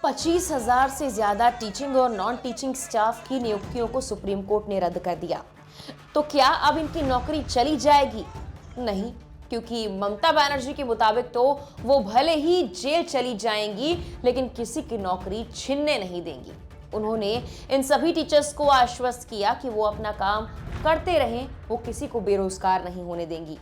25,000 से ज्यादा टीचिंग और नॉन टीचिंग स्टाफ की नियुक्तियों को सुप्रीम कोर्ट ने रद्द कर दिया। तो क्या अब इनकी नौकरी चली जाएगी? नहीं, क्योंकि ममता बनर्जी के मुताबिक तो वो भले ही जेल चली जाएंगी, लेकिन किसी की नौकरी छीनने नहीं देंगी। उन्होंने इन सभी टीचर्स को आश्वस्त किया कि वो अपना काम करते रहें, वो किसी को बेरोजगार नहीं होने देंगी।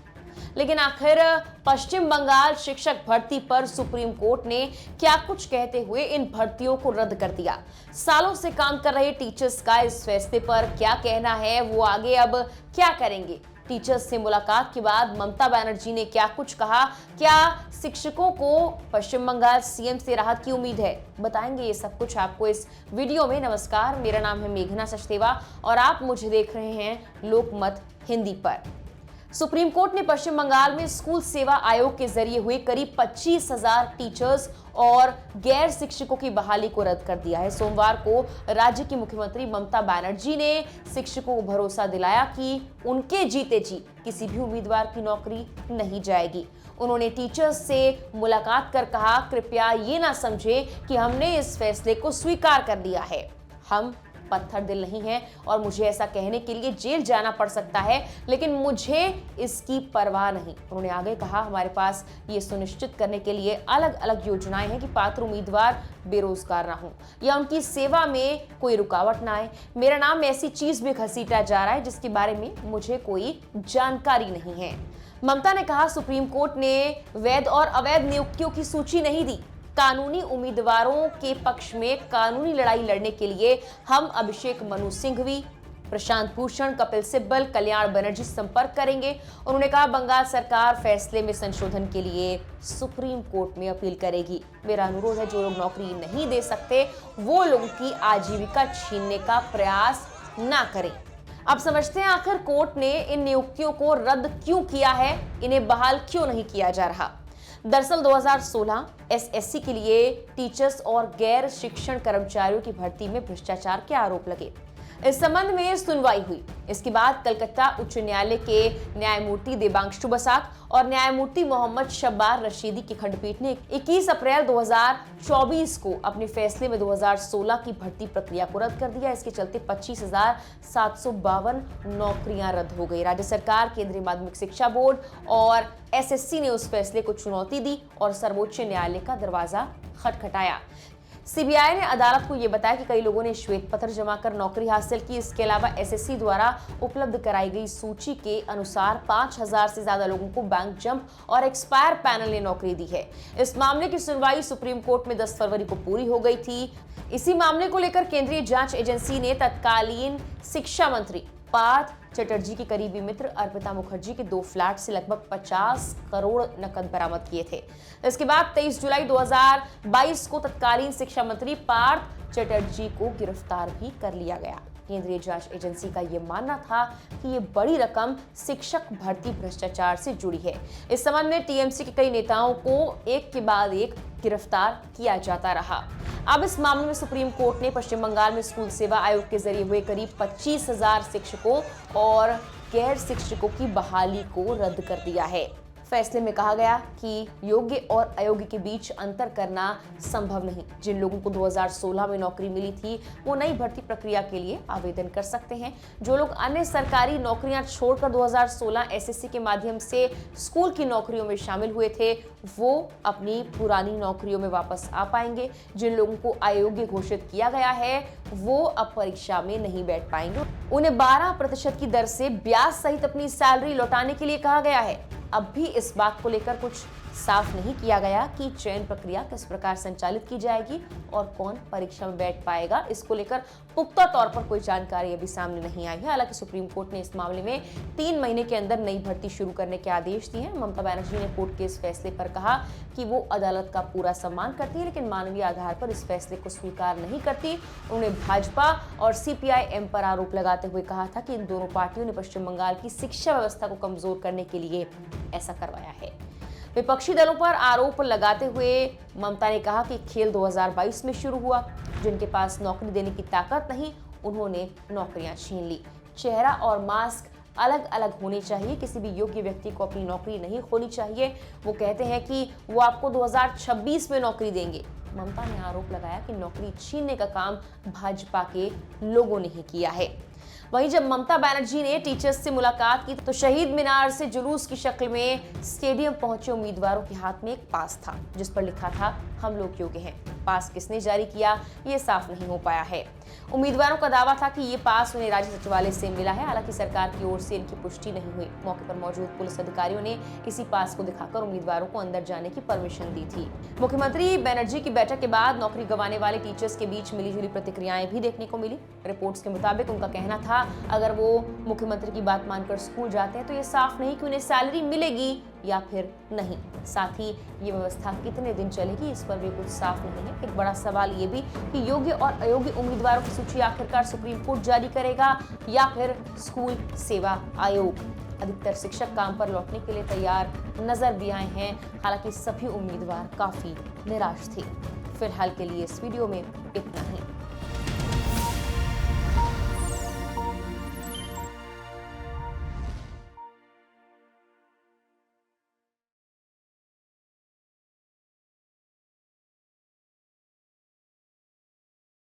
लेकिन आखिर पश्चिम बंगाल शिक्षक भर्ती पर सुप्रीम कोर्ट ने क्या कुछ कहते हुए इन भर्तियों को रद्द कर दिया? सालों से काम कर रहे टीचर्स का इस फैसले पर क्या कहना है, वो आगे अब क्या करेंगे? टीचर्स से मुलाकात के बाद ममता बनर्जी ने क्या कुछ कहा? क्या शिक्षकों को पश्चिम बंगाल सीएम से राहत की उम्मीद है? बताएंगे ये सब कुछ आपको इस वीडियो में। नमस्कार, मेरा नाम है मेघना सचदेवा और आप मुझे देख रहे हैं लोकमत हिंदी पर। सुप्रीम कोर्ट ने पश्चिम बंगाल में स्कूल सेवा आयोग के जरिए हुए करीब 25,000 टीचर्स और गैर शिक्षकों की बहाली को रद्द कर दिया है। सोमवार को राज्य की मुख्यमंत्री ममता बनर्जी ने शिक्षकों को भरोसा दिलाया कि उनके जीते जी किसी भी उम्मीदवार की नौकरी नहीं जाएगी। उन्होंने टीचर्स से मुलाकात कर कहा, कृपया ये ना समझे कि हमने इस फैसले को स्वीकार कर लिया है। हम पत्थर दिल नहीं है और मुझे ऐसा कहने के लिए जेल जाना पड़ सकता है, लेकिन मुझे इसकी परवाह नहीं। उन्होंने आगे कहा, हमारे पास ये सुनिश्चित करने के लिए अलग अलग योजनाएं हैं कि पात्र उम्मीदवार बेरोजगार ना हो या उनकी सेवा में कोई रुकावट ना आए। मेरा नाम ऐसी चीज भी घसीटा जा रहा है जिसके बारे में मुझे कोई जानकारी नहीं है। ममता ने कहा, सुप्रीम कोर्ट ने वैध और अवैध नियुक्तियों की सूची नहीं दी। कानूनी उम्मीदवारों के पक्ष में कानूनी लड़ाई लड़ने के लिए हम अभिषेक मनु सिंघवी, प्रशांत भूषण, कपिल सिब्बल, कल्याण बनर्जी संपर्क करेंगे। उन्होंने कहा, बंगाल सरकार फैसले में संशोधन के लिए सुप्रीम कोर्ट में अपील करेगी। मेरा अनुरोध है, जो लोग नौकरी नहीं दे सकते वो लोगों की आजीविका छीनने का प्रयास ना करें। अब समझते हैं आखिर कोर्ट ने इन नियुक्तियों को रद्द क्यों किया है, इन्हें बहाल क्यों नहीं किया जा रहा। दरअसल 2016 एसएससी के लिए टीचर्स और गैर शिक्षण कर्मचारियों की भर्ती में भ्रष्टाचार के आरोप लगे। इस संबंध में सुनवाई हुई। इसके बाद कलकत्ता उच्च न्यायालय के न्यायमूर्ति देबांशु बसाक और न्यायमूर्ति मोहम्मद शब्बार रशीदी की खंडपीठ ने 21 अप्रैल 2024 को अपने फैसले में 2016 की भर्ती प्रक्रिया को रद्द कर दिया। इसके चलते 25,752 नौकरियां रद्द हो गई। राज्य सरकार, केंद्रीय माध्यमिक शिक्षा बोर्ड और एसएससी ने उस फैसले को चुनौती दी और सर्वोच्च न्यायालय का दरवाजा खटखटाया। सीबीआई ने अदालत को यह बताया कि कई लोगों ने श्वेत पत्र जमा कर नौकरी हासिल की। इसके अलावा एसएससी द्वारा उपलब्ध कराई गई सूची के अनुसार 5,000 से ज्यादा लोगों को बैंक जंप और एक्सपायर पैनल ने नौकरी दी है। इस मामले की सुनवाई सुप्रीम कोर्ट में 10 फरवरी को पूरी हो गई थी। इसी मामले को लेकर केंद्रीय जांच एजेंसी ने तत्कालीन शिक्षा मंत्री पार्थ चटर्जी के करीबी मित्र अर्पिता मुखर्जी के 2 फ्लैट से लगभग 50 करोड़ नकद बरामद किए थे। इसके बाद 23 जुलाई 2022 को तत्कालीन शिक्षा मंत्री पार्थ चटर्जी को गिरफ्तार भी कर लिया गया। केंद्रीय जांच एजेंसी का यह मानना था कि ये बड़ी रकम शिक्षक भर्ती भ्रष्टाचार से जुड़ी है। इस संबंध में टीएमसी के कई नेताओं को एक के बाद एक गिरफ्तार किया जाता रहा। अब इस मामले में सुप्रीम कोर्ट ने पश्चिम बंगाल में स्कूल सेवा आयोग के जरिए हुए करीब 25,000 शिक्षकों और गैर शिक्षकों की बहाली को रद्द कर दिया है। फैसले में कहा गया कि योग्य और अयोग्य के बीच अंतर करना संभव नहीं। जिन लोगों को 2016 में नौकरी मिली थी वो नई भर्ती प्रक्रिया के लिए आवेदन कर सकते हैं। जो लोग अन्य सरकारी नौकरियां छोड़कर 2016 एसएससी के माध्यम से स्कूल की नौकरियों में शामिल हुए थे वो अपनी पुरानी नौकरियों में वापस आ पाएंगे। जिन लोगों को अयोग्य घोषित किया गया है वो अब परीक्षा में नहीं बैठ पाएंगे। उन्हें 12% की दर से ब्याज सहित अपनी सैलरी लौटाने के लिए कहा गया है। अब भी इस बात को लेकर कुछ साफ नहीं किया गया कि चयन प्रक्रिया किस प्रकार संचालित की जाएगी और कौन परीक्षा में बैठ पाएगा। इसको लेकर पुख्ता तौर पर कोई जानकारी अभी सामने नहीं आई है। हालांकि सुप्रीम कोर्ट ने इस मामले में 3 महीने के अंदर नई भर्ती शुरू करने के आदेश दिए हैं। ममता बनर्जी ने कोर्ट के इस फैसले पर कहा कि वो अदालत का पूरा सम्मान करती है, लेकिन मानवीय आधार पर इस फैसले को स्वीकार नहीं करती। उन्होंने भाजपा और सीपीआई-एम पर आरोप लगाते हुए कहा था कि इन दोनों पार्टियों ने पश्चिम बंगाल की शिक्षा व्यवस्था को कमजोर करने के लिए ऐसा करवाया है। विपक्षी दलों पर आरोप लगाते हुए ममता ने कहा कि खेल 2022 में शुरू हुआ। जिनके पास नौकरी देने की ताकत नहीं उन्होंने नौकरियां छीन ली। चेहरा और मास्क अलग अलग होने चाहिए। किसी भी योग्य व्यक्ति को अपनी नौकरी नहीं खोनी चाहिए। वो कहते हैं कि वो आपको 2026 में नौकरी देंगे। ममता ने आरोप लगाया कि नौकरी छीनने का काम भाजपा के लोगों ने ही किया है। वहीं जब ममता बनर्जी ने टीचर्स से मुलाकात की तो शहीद मीनार से जुलूस की शक्ल में स्टेडियम पहुंचे उम्मीदवारों के हाथ में एक पास था, जिस पर लिखा था, हम लोग योग्य हैं। पास किसने जारी किया, ये साफ नहीं हो पाया है। उम्मीदवारों का दावा था कि ये पास उन्हें राज्य सचिवालय से मिला है। हालांकि सरकार की ओर से इनकी पुष्टि नहीं हुई। मौके पर मौजूद पुलिस अधिकारियों ने इसी पास को दिखाकर उम्मीदवारों को अंदर जाने की परमिशन दी थी। मुख्यमंत्री बनर्जी की बैठक के बाद नौकरी गंवाने वाले टीचर्स के बीच मिलीजुली प्रतिक्रियाएं भी देखने को मिली। रिपोर्ट्स के मुताबिक उनका कहना था, अगर वो मुख्यमंत्री की बात मानकर स्कूल जाते हैं तो ये साफ नहीं कि उन्हें सैलरी मिलेगी या फिर नहीं। साथ ही ये व्यवस्था कितने दिन चलेगी, इस पर भी कुछ साफ नहीं है। एक बड़ा सवाल ये भी कि योग्य और अयोग्य उम्मीदवारों की सूची आखिरकार सुप्रीम कोर्ट जारी करेगा या फिर स्कूल सेवा आयोग। अधिकतर शिक्षक काम पर लौटने के लिए तैयार नजर भी आए हैं। हालांकि सभी उम्मीदवार काफी निराश थे। फिलहाल के लिए इस वीडियो में इतना ही।